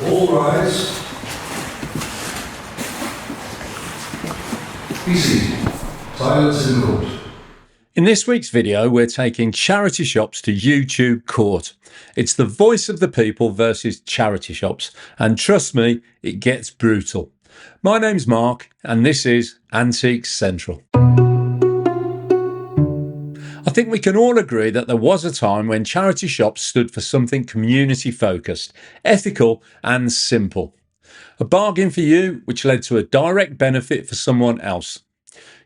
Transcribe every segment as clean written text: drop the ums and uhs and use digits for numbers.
All rise. Be seated. Silence in court. In this week's video, we're taking charity shops to YouTube court. It's the voice of the people versus charity shops, and trust me, it gets brutal. My name's Mark, and this is Antiques Central. I think we can all agree that there was a time when charity shops stood for something community focused, ethical and simple. A bargain for you, which led to a direct benefit for someone else.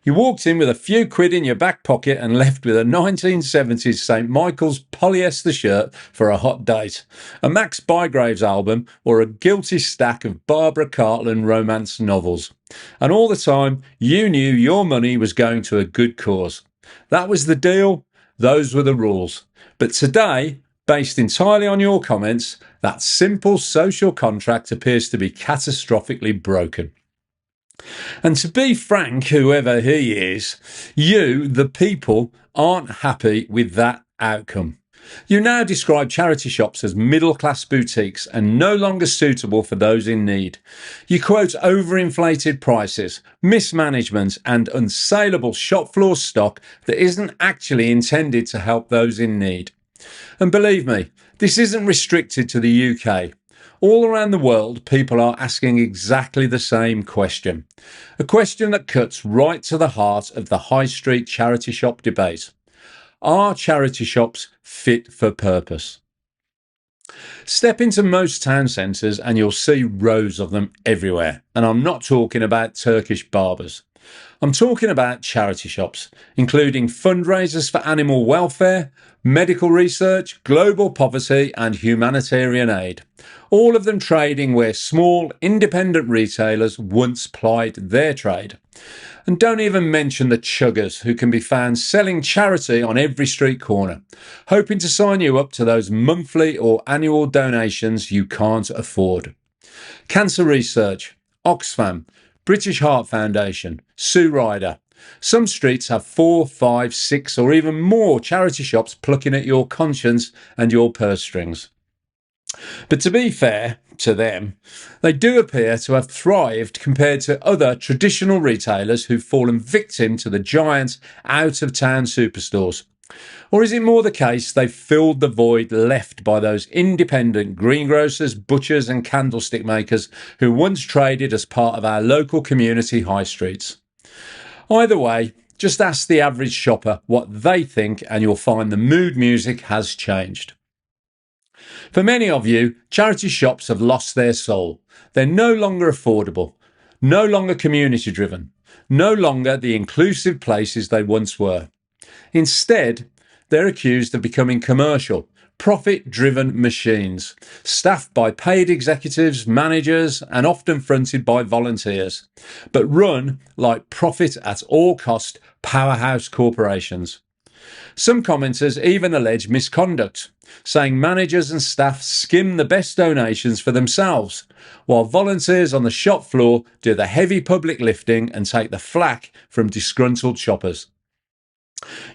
You walked in with a few quid in your back pocket and left with a 1970s St. Michael's polyester shirt for a hot date, a Max Bygraves album, or a guilty stack of Barbara Cartland romance novels. And all the time, you knew your money was going to a good cause. That was the deal, those were the rules. But today, based entirely on your comments, that simple social contract appears to be catastrophically broken. And to be frank, whoever he is, you, the people, aren't happy with that outcome. You now describe charity shops as middle-class boutiques and no longer suitable for those in need. You quote overinflated prices, mismanagement and unsaleable shop floor stock that isn't actually intended to help those in need. And believe me, this isn't restricted to the UK. All around the world, people are asking exactly the same question. A question that cuts right to the heart of the high street charity shop debate. Are charity shops fit for purpose? Step into most town centres and you'll see rows of them everywhere. And I'm not talking about Turkish barbers. I'm talking about charity shops, including fundraisers for animal welfare, medical research, global poverty and humanitarian aid. All of them trading where small, independent retailers once plied their trade. And don't even mention the chuggers who can be found selling charity on every street corner, hoping to sign you up to those monthly or annual donations you can't afford. Cancer Research, Oxfam, British Heart Foundation, Sue Ryder. Some streets have 4, 5, 6 or even more charity shops plucking at your conscience and your purse strings. But to be fair to them, they do appear to have thrived compared to other traditional retailers who've fallen victim to the giant out-of-town superstores. Or is it more the case they've filled the void left by those independent greengrocers, butchers and candlestick makers who once traded as part of our local community high streets? Either way, just ask the average shopper what they think and you'll find the mood music has changed. For many of you, charity shops have lost their soul. They're no longer affordable, no longer community driven, no longer the inclusive places they once were. Instead, they're accused of becoming commercial, profit-driven machines, staffed by paid executives, managers, and often fronted by volunteers, but run like profit at all cost powerhouse corporations. Some commenters even allege misconduct, saying managers and staff skim the best donations for themselves, while volunteers on the shop floor do the heavy public lifting and take the flack from disgruntled shoppers.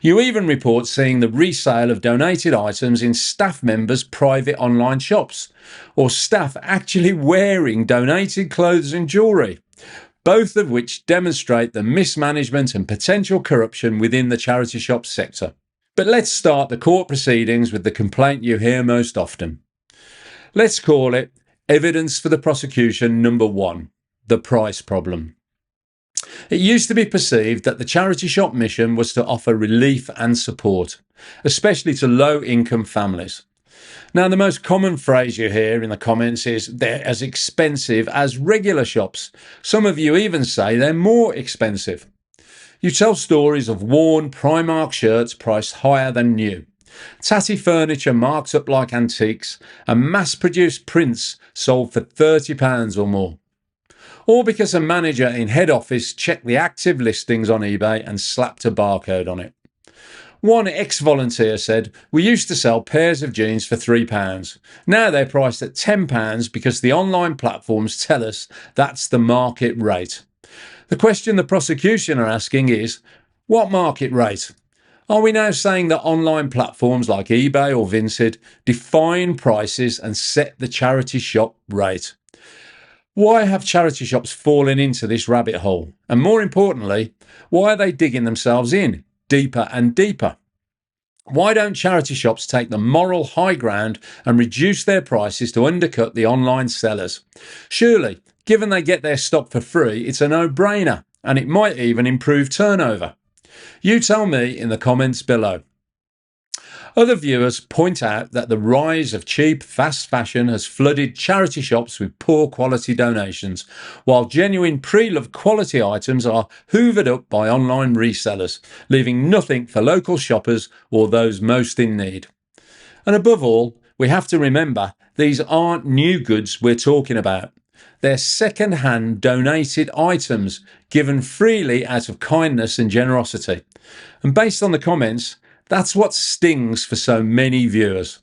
You even report seeing the resale of donated items in staff members' private online shops, or staff actually wearing donated clothes and jewellery, both of which demonstrate the mismanagement and potential corruption within the charity shop sector. But let's start the court proceedings with the complaint you hear most often. Let's call it evidence for the prosecution number 1, the price problem. It used to be perceived that the charity shop mission was to offer relief and support, especially to low-income families. Now, the most common phrase you hear in the comments is they're as expensive as regular shops. Some of you even say they're more expensive. You tell stories of worn Primark shirts priced higher than new, tatty furniture marked up like antiques, and mass-produced prints sold for £30 or more. All because a manager in head office checked the active listings on eBay and slapped a barcode on it. One ex-volunteer said, "We used to sell pairs of jeans for £3. Now they're priced at £10 because the online platforms tell us that's the market rate." The question the prosecution are asking is, what market rate? Are we now saying that online platforms like eBay or Vinted define prices and set the charity shop rate? Why have charity shops fallen into this rabbit hole? And more importantly, why are they digging themselves in deeper and deeper? Why don't charity shops take the moral high ground and reduce their prices to undercut the online sellers? Surely, given they get their stock for free, it's a no-brainer, and it might even improve turnover. You tell me in the comments below. Other viewers point out that the rise of cheap, fast fashion has flooded charity shops with poor quality donations, while genuine pre-loved quality items are hoovered up by online resellers, leaving nothing for local shoppers or those most in need. And above all, we have to remember these aren't new goods we're talking about. They're second-hand donated items given freely out of kindness and generosity. And based on the comments, that's what stings for so many viewers.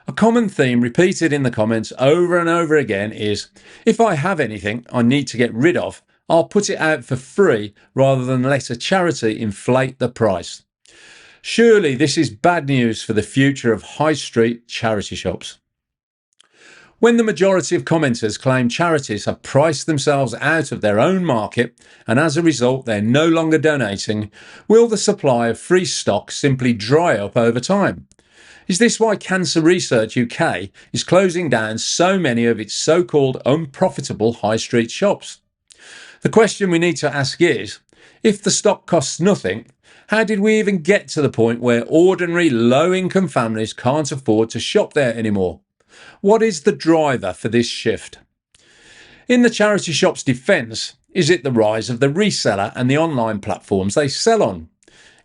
A common theme repeated in the comments over and over again is, if I have anything I need to get rid of, I'll put it out for free rather than let a charity inflate the price. Surely this is bad news for the future of high street charity shops. When the majority of commenters claim charities have priced themselves out of their own market and as a result they're no longer donating, will the supply of free stock simply dry up over time? Is this why Cancer Research UK is closing down so many of its so-called unprofitable high street shops? The question we need to ask is, if the stock costs nothing, how did we even get to the point where ordinary low-income families can't afford to shop there anymore? What is the driver for this shift? In the charity shop's defence, is it the rise of the reseller and the online platforms they sell on?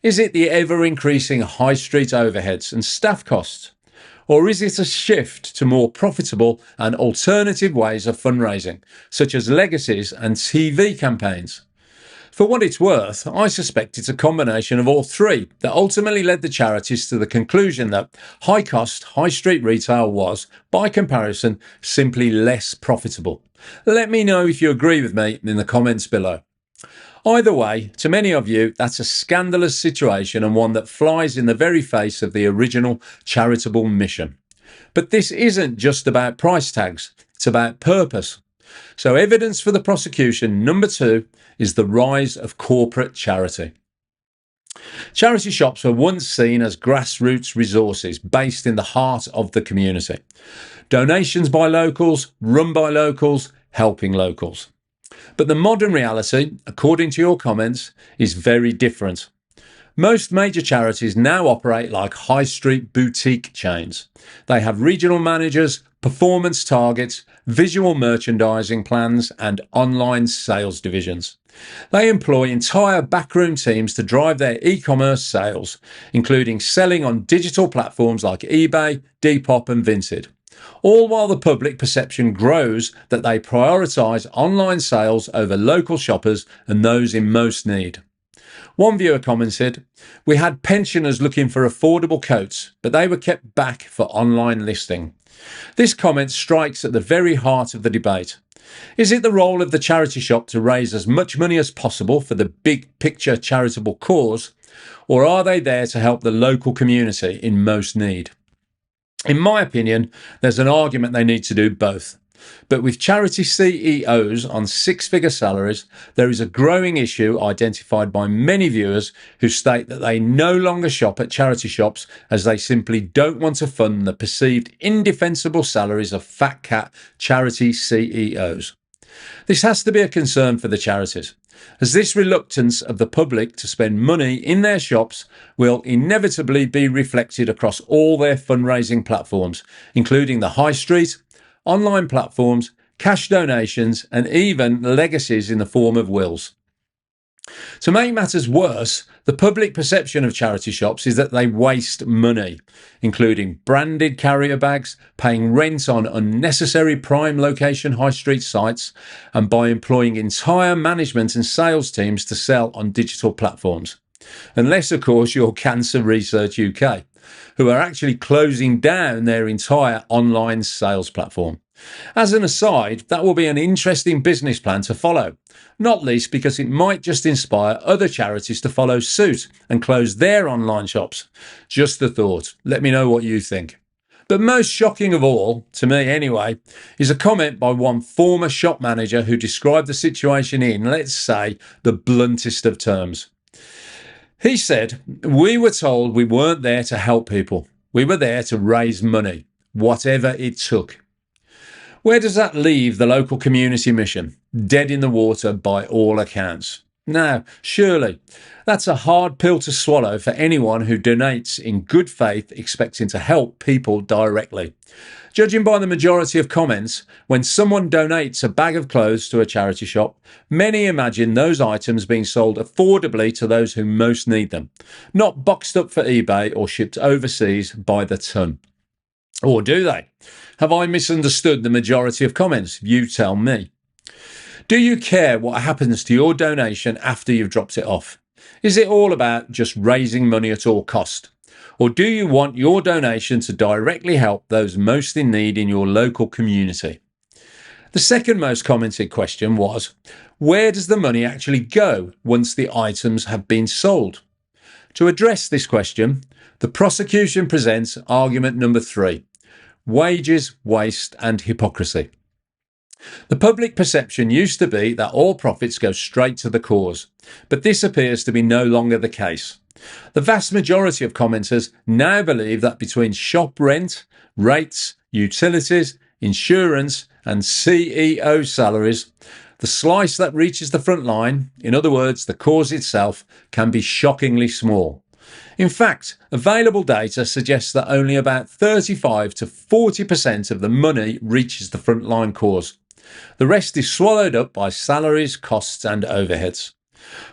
Is it the ever-increasing high street overheads and staff costs? Or is it a shift to more profitable and alternative ways of fundraising, such as legacies and TV campaigns? For what it's worth, I suspect it's a combination of all three that ultimately led the charities to the conclusion that high-cost, high street retail was, by comparison, simply less profitable. Let me know if you agree with me in the comments below. Either way, to many of you, that's a scandalous situation and one that flies in the very face of the original charitable mission. But this isn't just about price tags, it's about purpose. So evidence for the prosecution number 2 is the rise of corporate charity. Charity shops were once seen as grassroots resources based in the heart of the community. Donations by locals, run by locals, helping locals. But the modern reality, according to your comments, is very different. Most major charities now operate like high street boutique chains. They have regional managers, performance targets, visual merchandising plans, and online sales divisions. They employ entire backroom teams to drive their e-commerce sales, including selling on digital platforms like eBay, Depop, and Vinted. All while the public perception grows that they prioritise online sales over local shoppers and those in most need. One viewer commented, "We had pensioners looking for affordable coats, but they were kept back for online listing." This comment strikes at the very heart of the debate. Is it the role of the charity shop to raise as much money as possible for the big picture charitable cause, or are they there to help the local community in most need? In my opinion, there's an argument they need to do both. But with charity CEOs on six-figure salaries, there is a growing issue identified by many viewers who state that they no longer shop at charity shops as they simply don't want to fund the perceived indefensible salaries of fat cat charity CEOs. This has to be a concern for the charities, as this reluctance of the public to spend money in their shops will inevitably be reflected across all their fundraising platforms, including the high street, online platforms, cash donations, and even legacies in the form of wills. To make matters worse, the public perception of charity shops is that they waste money, including branded carrier bags, paying rent on unnecessary prime location high street sites, and by employing entire management and sales teams to sell on digital platforms. Unless, of course, you're Cancer Research UK, who are actually closing down their entire online sales platform. As an aside, that will be an interesting business plan to follow, not least because it might just inspire other charities to follow suit and close their online shops. Just a thought. Let me know what you think. But most shocking of all, to me anyway, is a comment by one former shop manager who described the situation in, let's say, the bluntest of terms. He said, "We were told we weren't there to help people. We were there to raise money, whatever it took." Where does that leave the local community mission? Dead in the water by all accounts. Now, surely, that's a hard pill to swallow for anyone who donates in good faith expecting to help people directly. Judging by the majority of comments, when someone donates a bag of clothes to a charity shop, many imagine those items being sold affordably to those who most need them, not boxed up for eBay or shipped overseas by the ton. Or do they? Have I misunderstood the majority of comments? You tell me. Do you care what happens to your donation after you've dropped it off? Is it all about just raising money at all cost? Or do you want your donation to directly help those most in need in your local community? The second most commented question was, where does the money actually go once the items have been sold? To address this question, the prosecution presents argument number 3. Wages, waste and hypocrisy. The public perception used to be that all profits go straight to the cause, but this appears to be no longer the case. The vast majority of commenters now believe that between shop rent, rates, utilities, insurance and CEO salaries, the slice that reaches the front line, in other words, the cause itself, can be shockingly small. In fact, available data suggests that only about 35 to 40% of the money reaches the frontline cause. The rest is swallowed up by salaries, costs and overheads.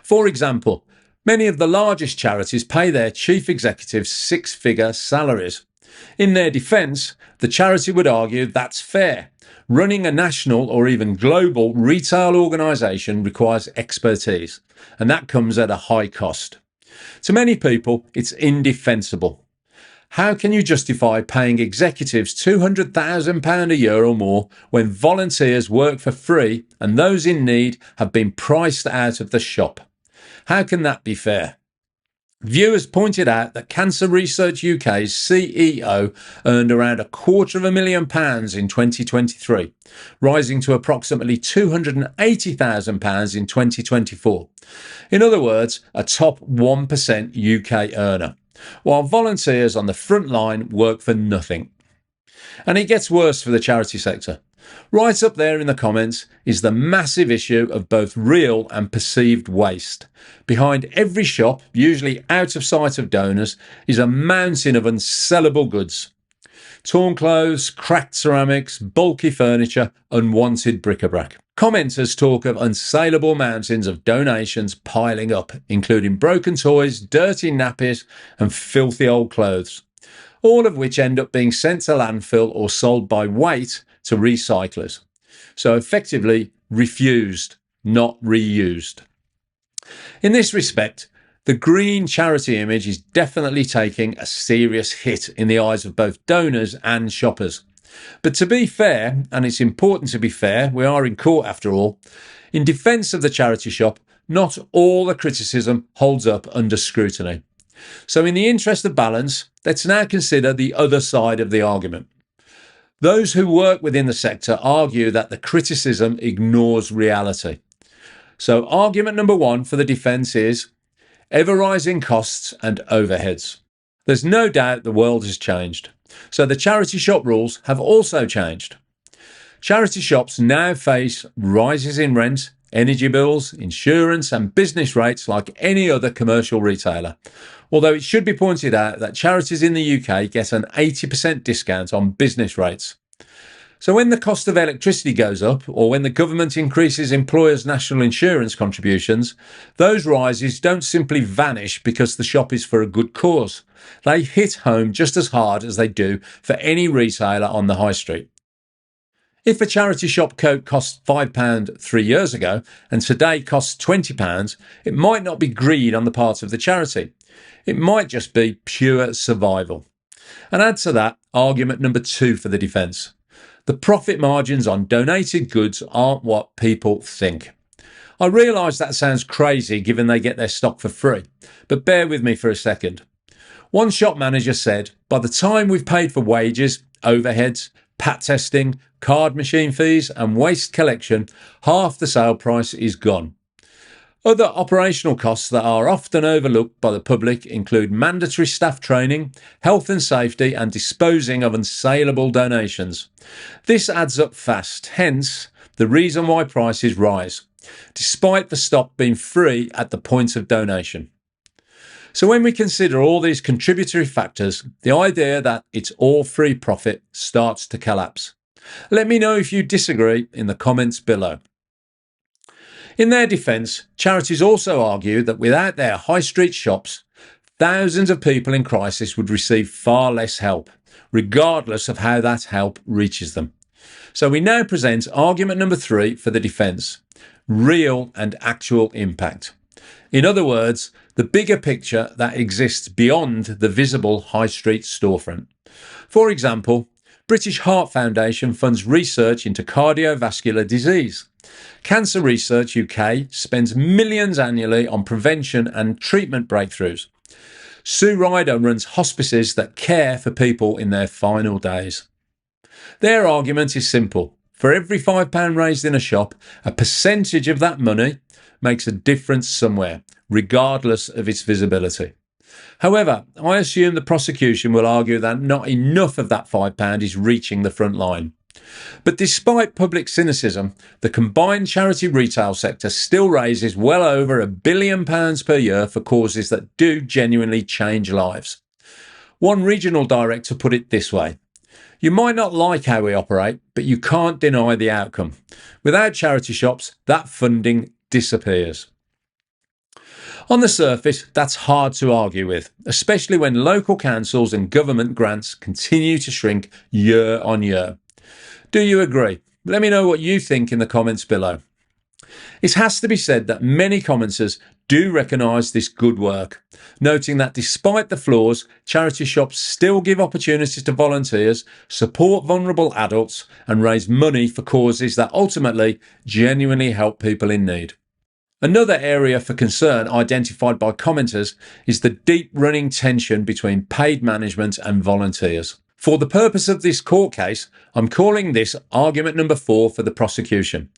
For example, many of the largest charities pay their chief executives six-figure salaries. In their defence, the charity would argue that's fair. Running a national or even global retail organisation requires expertise, and that comes at a high cost. To many people, it's indefensible. How can you justify paying executives £200,000 a year or more when volunteers work for free and those in need have been priced out of the shop? How can that be fair? Viewers pointed out that Cancer Research UK's CEO earned around £250,000 in 2023, rising to approximately £280,000 in 2024. In other words, a top 1% UK earner, while volunteers on the front line work for nothing. And it gets worse for the charity sector. Right up there in the comments is the massive issue of both real and perceived waste. Behind every shop, usually out of sight of donors, is a mountain of unsellable goods. Torn clothes, cracked ceramics, bulky furniture, unwanted bric-a-brac. Commenters talk of unsaleable mountains of donations piling up, including broken toys, dirty nappies and filthy old clothes, all of which end up being sent to landfill or sold by weight to recyclers. So effectively refused, not reused. In this respect, the green charity image is definitely taking a serious hit in the eyes of both donors and shoppers. But to be fair, and it's important to be fair, we are in court after all, in defence of the charity shop, not all the criticism holds up under scrutiny. So in the interest of balance, let's now consider the other side of the argument. Those who work within the sector argue that the criticism ignores reality. So argument number 1 for the defence is ever-rising costs and overheads. There's no doubt the world has changed, so the charity shop rules have also changed. Charity shops now face rises in rent, energy bills, insurance and business rates like any other commercial retailer. Although it should be pointed out that charities in the UK get an 80% discount on business rates. So when the cost of electricity goes up, or when the government increases employers' national insurance contributions, those rises don't simply vanish because the shop is for a good cause. They hit home just as hard as they do for any retailer on the high street. If a charity shop coat cost £5 3 years ago and today costs £20, it might not be greed on the part of the charity. It might just be pure survival. And add to that argument number 2 for the defence. The profit margins on donated goods aren't what people think. I realise that sounds crazy given they get their stock for free, but bear with me for a second. One shop manager said, by the time we've paid for wages, overheads, pat testing, card machine fees and waste collection, half the sale price is gone. Other operational costs that are often overlooked by the public include mandatory staff training, health and safety, and disposing of unsaleable donations. This adds up fast, hence the reason why prices rise, despite the stock being free at the point of donation. So when we consider all these contributory factors, the idea that it's all free profit starts to collapse. Let me know if you disagree in the comments below. In their defence, charities also argue that without their high street shops, thousands of people in crisis would receive far less help, regardless of how that help reaches them. So we now present argument number 3 for the defence: real and actual impact. In other words, the bigger picture that exists beyond the visible high street storefront. For example, British Heart Foundation funds research into cardiovascular disease. Cancer Research UK spends millions annually on prevention and treatment breakthroughs. Sue Ryder runs hospices that care for people in their final days. Their argument is simple. For every £5 raised in a shop, a percentage of that money makes a difference somewhere, regardless of its visibility. However, I assume the prosecution will argue that not enough of that £5 is reaching the front line. But despite public cynicism, the combined charity retail sector still raises well over £1 billion per year for causes that do genuinely change lives. One regional director put it this way: you might not like how we operate, but you can't deny the outcome. Without charity shops, that funding disappears. On the surface, that's hard to argue with, especially when local councils and government grants continue to shrink year on year. Do you agree? Let me know what you think in the comments below. It has to be said that many commenters do recognise this good work, noting that despite the flaws, charity shops still give opportunities to volunteers, support vulnerable adults, and raise money for causes that ultimately genuinely help people in need. Another area for concern identified by commenters is the deep-running tension between paid management and volunteers. For the purpose of this court case, I'm calling this argument number 4 for the prosecution: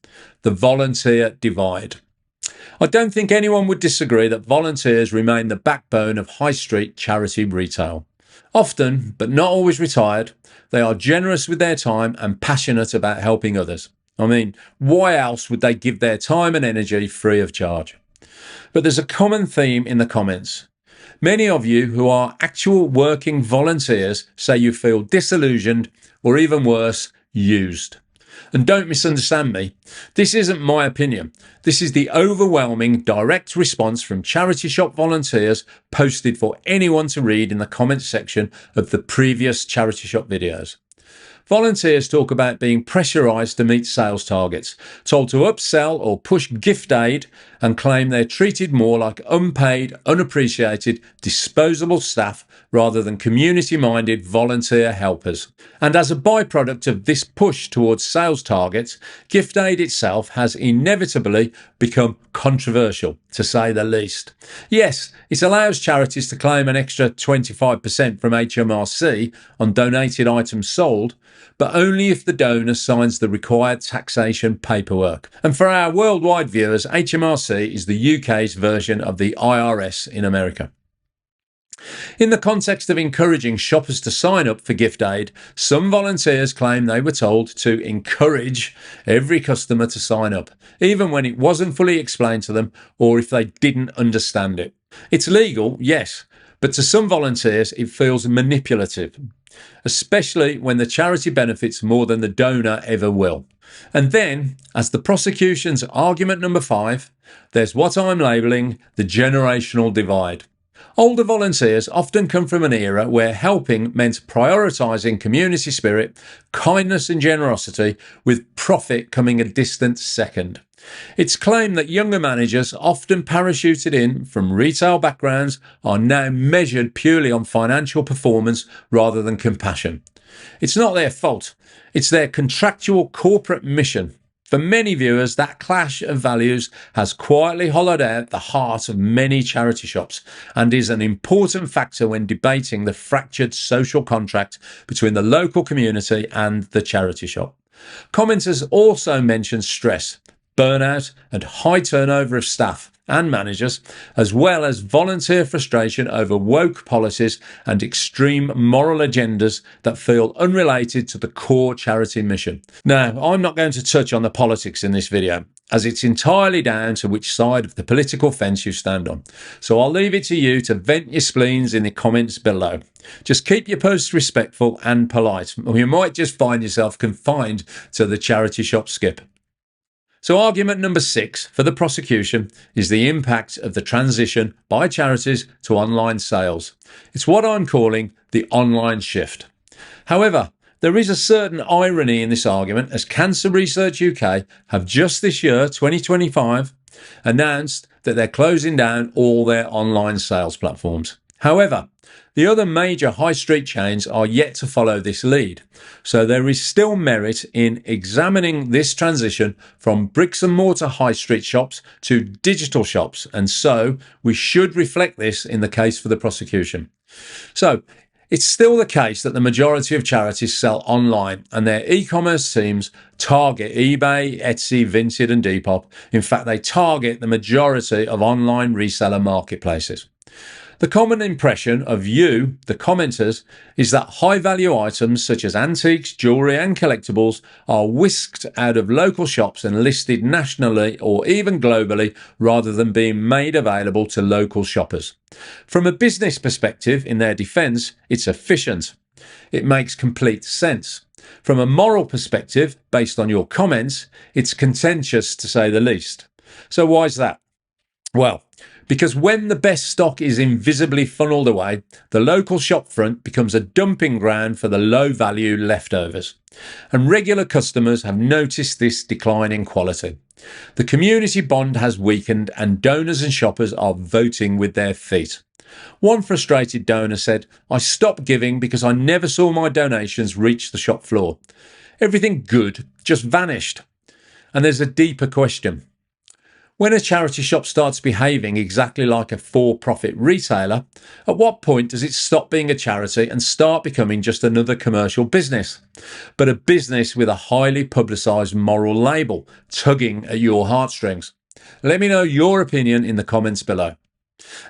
the volunteer divide. I don't think anyone would disagree that volunteers remain the backbone of high street charity retail. Often, but not always retired, they are generous with their time and passionate about helping others. I mean, why else would they give their time and energy free of charge? But there's a common theme in the comments. Many of you who are actual working volunteers say you feel disillusioned, or even worse, used. And don't misunderstand me. This isn't my opinion. This is the overwhelming direct response from charity shop volunteers posted for anyone to read in the comments section of the previous charity shop videos. Volunteers talk about being pressurised to meet sales targets, told to upsell or push gift aid, and claim they're treated more like unpaid, unappreciated, disposable staff rather than community-minded volunteer helpers. And as a byproduct of this push towards sales targets, gift aid itself has inevitably become controversial, to say the least. Yes, it allows charities to claim an extra 25% from HMRC on donated items sold, but only if the donor signs the required taxation paperwork. And for our worldwide viewers, HMRC is the UK's version of the IRS in America. In the context of encouraging shoppers to sign up for gift aid, some volunteers claim they were told to encourage every customer to sign up, even when it wasn't fully explained to them or if they didn't understand it. It's legal, yes, but to some volunteers it feels manipulative, especially when the charity benefits more than the donor ever will. And then, as the prosecution's argument number 5, there's what I'm labelling the generational divide. Older volunteers often come from an era where helping meant prioritising community spirit, kindness and generosity, with profit coming a distant second. It's claimed that younger managers, often parachuted in from retail backgrounds, are now measured purely on financial performance rather than compassion. It's not their fault, it's their contractual corporate mission. For many viewers, that clash of values has quietly hollowed out the heart of many charity shops and is an important factor when debating the fractured social contract between the local community and the charity shop. Commenters also mention stress, burnout, and high turnover of staff and managers, as well as volunteer frustration over woke policies and extreme moral agendas that feel unrelated to the core charity mission. Now, I'm not going to touch on the politics in this video, as it's entirely down to which side of the political fence you stand on. So I'll leave it to you to vent your spleens in the comments below. Just keep your posts respectful and polite, or you might just find yourself confined to the charity shop skip. So argument number 6 for the prosecution is the impact of the transition by charities to online sales. It's what I'm calling the online shift. However, there is a certain irony in this argument, as Cancer Research UK have just this year, 2025, announced that they're closing down all their online sales platforms. However, the other major high street chains are yet to follow this lead, so there is still merit in examining this transition from bricks and mortar high street shops to digital shops, and so we should reflect this in the case for the prosecution. So, it's still the case that the majority of charities sell online and their e-commerce teams target eBay, Etsy, Vinted and Depop. In fact, they target the majority of online reseller marketplaces. The common impression of you, the commenters, is that high-value items such as antiques, jewellery and collectibles are whisked out of local shops and listed nationally or even globally rather than being made available to local shoppers. From a business perspective, in their defence, it's efficient. It makes complete sense. From a moral perspective, based on your comments, it's contentious to say the least. So why is that? Well, because when the best stock is invisibly funneled away, the local shopfront becomes a dumping ground for the low-value leftovers. And regular customers have noticed this decline in quality. The community bond has weakened and donors and shoppers are voting with their feet. One frustrated donor said, "I stopped giving because I never saw my donations reach the shop floor. Everything good just vanished." And there's a deeper question. When a charity shop starts behaving exactly like a for-profit retailer, at what point does it stop being a charity and start becoming just another commercial business, but a business with a highly publicised moral label tugging at your heartstrings? Let me know your opinion in the comments below.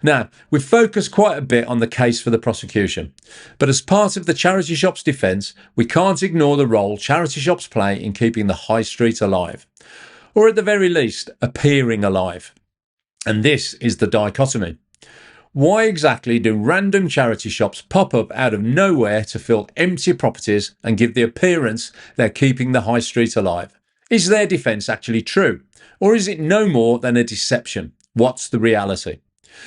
Now, we've focused quite a bit on the case for the prosecution, but as part of the charity shop's defence, we can't ignore the role charity shops play in keeping the high street alive, or at the very least, appearing alive. And this is the dichotomy. Why exactly do random charity shops pop up out of nowhere to fill empty properties and give the appearance they're keeping the high street alive? Is their defence actually true? Or is it no more than a deception? What's the reality?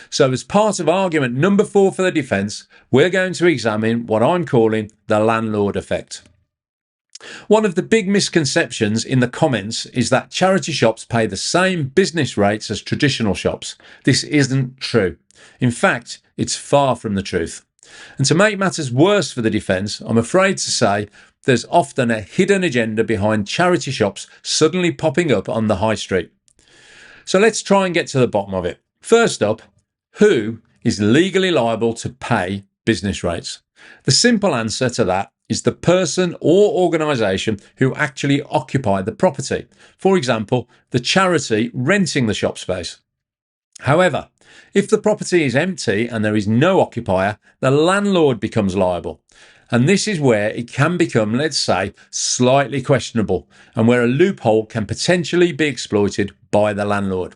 So as part of argument number 4 for the defence, we're going to examine what I'm calling the landlord effect. One of the big misconceptions in the comments is that charity shops pay the same business rates as traditional shops. This isn't true. In fact, it's far from the truth. And to make matters worse for the defence, I'm afraid to say there's often a hidden agenda behind charity shops suddenly popping up on the high street. So let's try and get to the bottom of it. First up, who is legally liable to pay business rates? The simple answer to that is the person or organisation who actually occupy the property. For example, the charity renting the shop space. However, if the property is empty and there is no occupier, the landlord becomes liable. And this is where it can become, let's say, slightly questionable, and where a loophole can potentially be exploited by the landlord.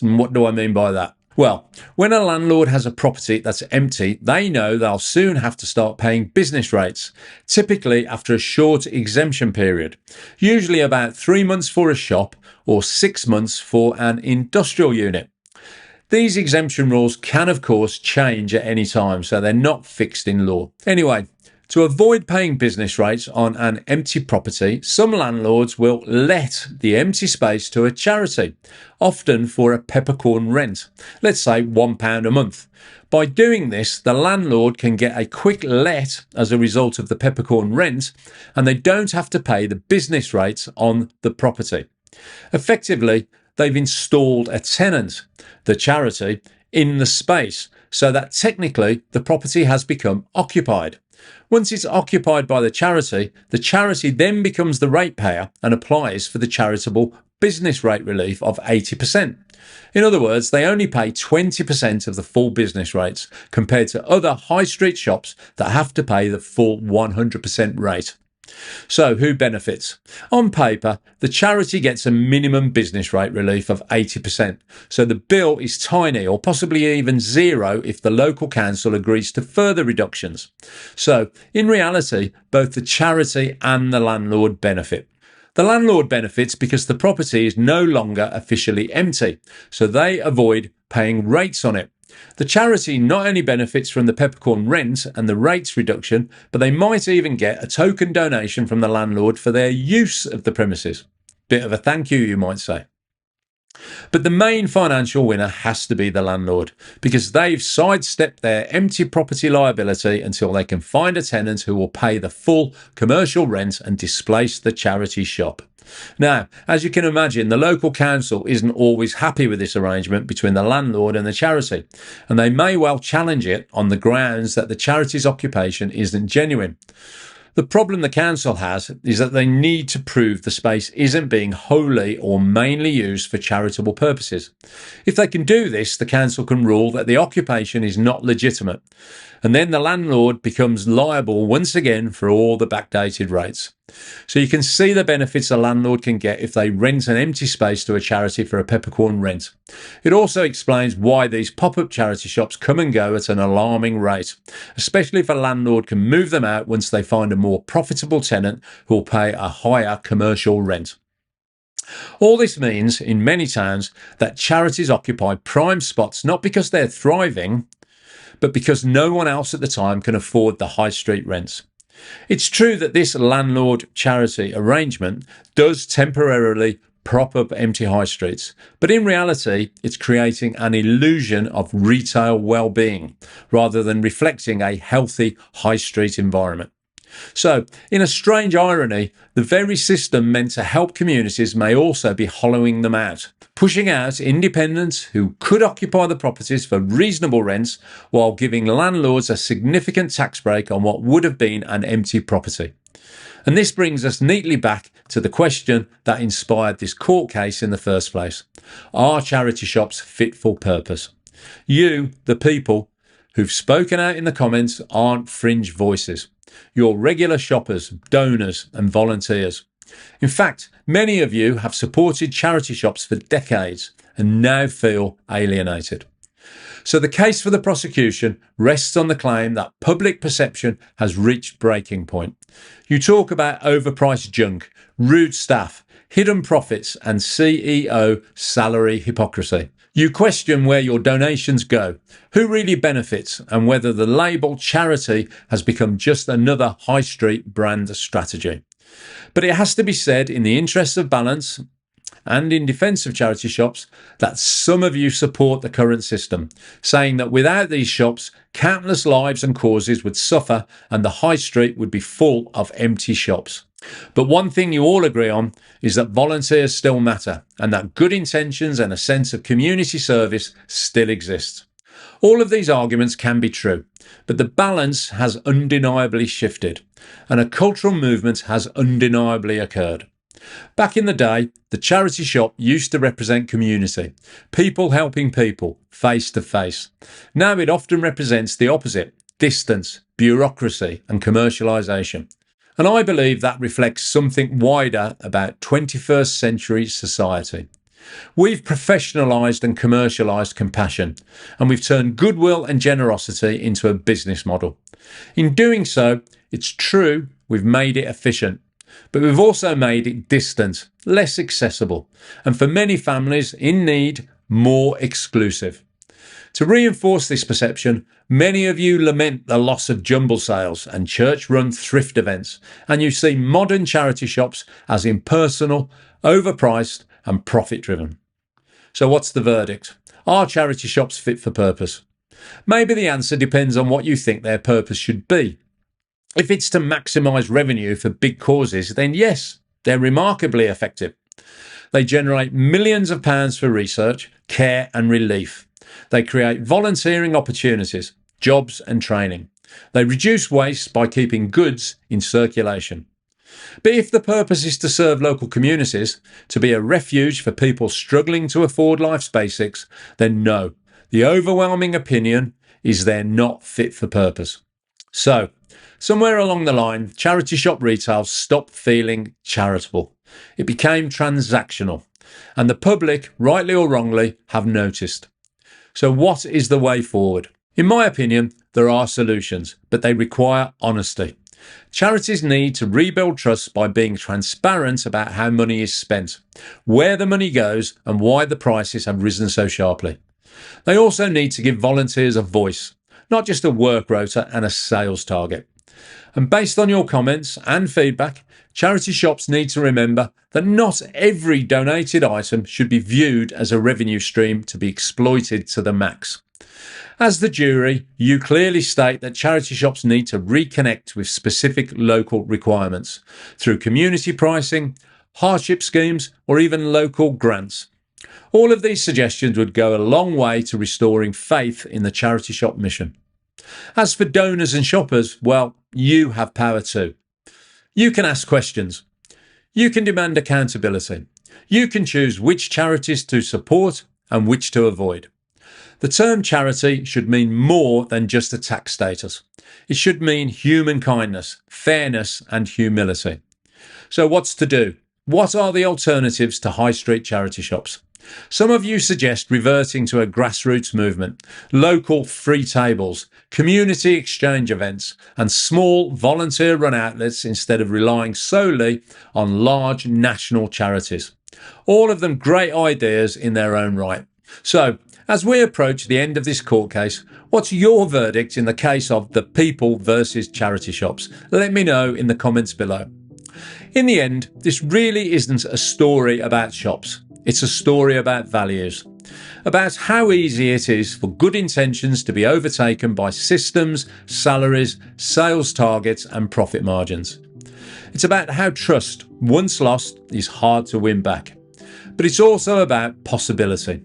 And what do I mean by that? Well, when a landlord has a property that's empty, they know they'll soon have to start paying business rates, typically after a short exemption period, usually about 3 months for a shop or 6 months for an industrial unit. These exemption rules can, of course, change at any time, so they're not fixed in law. Anyway, to avoid paying business rates on an empty property, some landlords will let the empty space to a charity, often for a peppercorn rent, let's say £1 a month. By doing this, the landlord can get a quick let as a result of the peppercorn rent, and they don't have to pay the business rates on the property. Effectively, they've installed a tenant, the charity, in the space, so that technically the property has become occupied. Once it's occupied by the charity then becomes the ratepayer and applies for the charitable business rate relief of 80%. In other words, they only pay 20% of the full business rates compared to other high street shops that have to pay the full 100% rate. So who benefits? On paper, the charity gets a minimum business rate relief of 80%. So the bill is tiny or possibly even zero if the local council agrees to further reductions. So in reality, both the charity and the landlord benefit. The landlord benefits because the property is no longer officially empty, so they avoid paying rates on it. The charity not only benefits from the peppercorn rent and the rates reduction, but they might even get a token donation from the landlord for their use of the premises. Bit of a thank you might say. But the main financial winner has to be the landlord, because they've sidestepped their empty property liability until they can find a tenant who will pay the full commercial rent and displace the charity shop. Now, as you can imagine, the local council isn't always happy with this arrangement between the landlord and the charity, and they may well challenge it on the grounds that the charity's occupation isn't genuine. The problem the council has is that they need to prove the space isn't being wholly or mainly used for charitable purposes. If they can do this, the council can rule that the occupation is not legitimate, and then the landlord becomes liable once again for all the backdated rates. So you can see the benefits a landlord can get if they rent an empty space to a charity for a peppercorn rent. It also explains why these pop-up charity shops come and go at an alarming rate, especially if a landlord can move them out once they find a more profitable tenant who will pay a higher commercial rent. All this means, in many towns, that charities occupy prime spots not because they're thriving, but because no one else at the time can afford the high street rents. It's true that this landlord-charity arrangement does temporarily prop up empty high streets, but in reality, it's creating an illusion of retail well-being rather than reflecting a healthy high street environment. So, in a strange irony, the very system meant to help communities may also be hollowing them out, pushing out independents who could occupy the properties for reasonable rents while giving landlords a significant tax break on what would have been an empty property. And this brings us neatly back to the question that inspired this court case in the first place. Are charity shops fit for purpose? You, the people who've spoken out in the comments, aren't fringe voices. You're regular shoppers, donors and volunteers. In fact, many of you have supported charity shops for decades and now feel alienated. So the case for the prosecution rests on the claim that public perception has reached breaking point. You talk about overpriced junk, rude staff, hidden profits and CEO salary hypocrisy. You question where your donations go, who really benefits, and whether the label charity has become just another high street brand strategy. But it has to be said, in the interests of balance and in defence of charity shops, that some of you support the current system, saying that without these shops, countless lives and causes would suffer and the high street would be full of empty shops. But one thing you all agree on is that volunteers still matter and that good intentions and a sense of community service still exist. All of these arguments can be true, but the balance has undeniably shifted and a cultural movement has undeniably occurred. Back in the day, the charity shop used to represent community, people helping people, face to face. Now it often represents the opposite, distance, bureaucracy and commercialisation. And I believe that reflects something wider about 21st century society. We've professionalised and commercialised compassion, and we've turned goodwill and generosity into a business model. In doing so, it's true we've made it efficient, but we've also made it distant, less accessible, and for many families in need, more exclusive. To reinforce this perception, many of you lament the loss of jumble sales and church-run thrift events, and you see modern charity shops as impersonal, overpriced and profit-driven. So what's the verdict? Are charity shops fit for purpose? Maybe the answer depends on what you think their purpose should be. If it's to maximise revenue for big causes, then yes, they're remarkably effective. They generate millions of pounds for research, care and relief. They create volunteering opportunities, jobs and training. They reduce waste by keeping goods in circulation. But if the purpose is to serve local communities, to be a refuge for people struggling to afford life's basics, then no, the overwhelming opinion is they're not fit for purpose. So, somewhere along the line, charity shop retail stopped feeling charitable. It became transactional, and the public, rightly or wrongly, have noticed. So what is the way forward? In my opinion, there are solutions, but they require honesty. Charities need to rebuild trust by being transparent about how money is spent, where the money goes, and why the prices have risen so sharply. They also need to give volunteers a voice, not just a work rota and a sales target. And based on your comments and feedback, charity shops need to remember that not every donated item should be viewed as a revenue stream to be exploited to the max. As the jury, you clearly state that charity shops need to reconnect with specific local requirements through community pricing, hardship schemes, or even local grants. All of these suggestions would go a long way to restoring faith in the charity shop mission. As for donors and shoppers, well, you have power too. You can ask questions. You can demand accountability. You can choose which charities to support and which to avoid. The term charity should mean more than just a tax status. It should mean human kindness, fairness and humility. So what's to do? What are the alternatives to high street charity shops? Some of you suggest reverting to a grassroots movement, local free tables, community exchange events, and small volunteer-run outlets instead of relying solely on large national charities. All of them great ideas in their own right. So, as we approach the end of this court case, what's your verdict in the case of the people versus charity shops? Let me know in the comments below. In the end, this really isn't a story about shops. It's a story about values, about how easy it is for good intentions to be overtaken by systems, salaries, sales targets and profit margins. It's about how trust, once lost, is hard to win back. But it's also about possibility.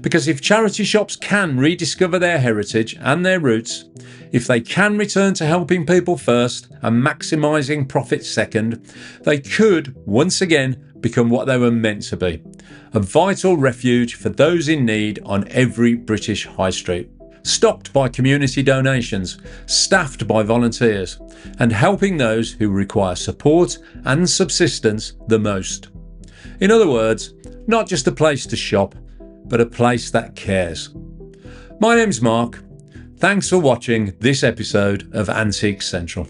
Because if charity shops can rediscover their heritage and their roots, if they can return to helping people first and maximising profits second, they could once again become what they were meant to be, a vital refuge for those in need on every British high street, stocked by community donations, staffed by volunteers, and helping those who require support and subsistence the most. In other words, not just a place to shop, but a place that cares. My name's Mark. Thanks for watching this episode of Antiques Central.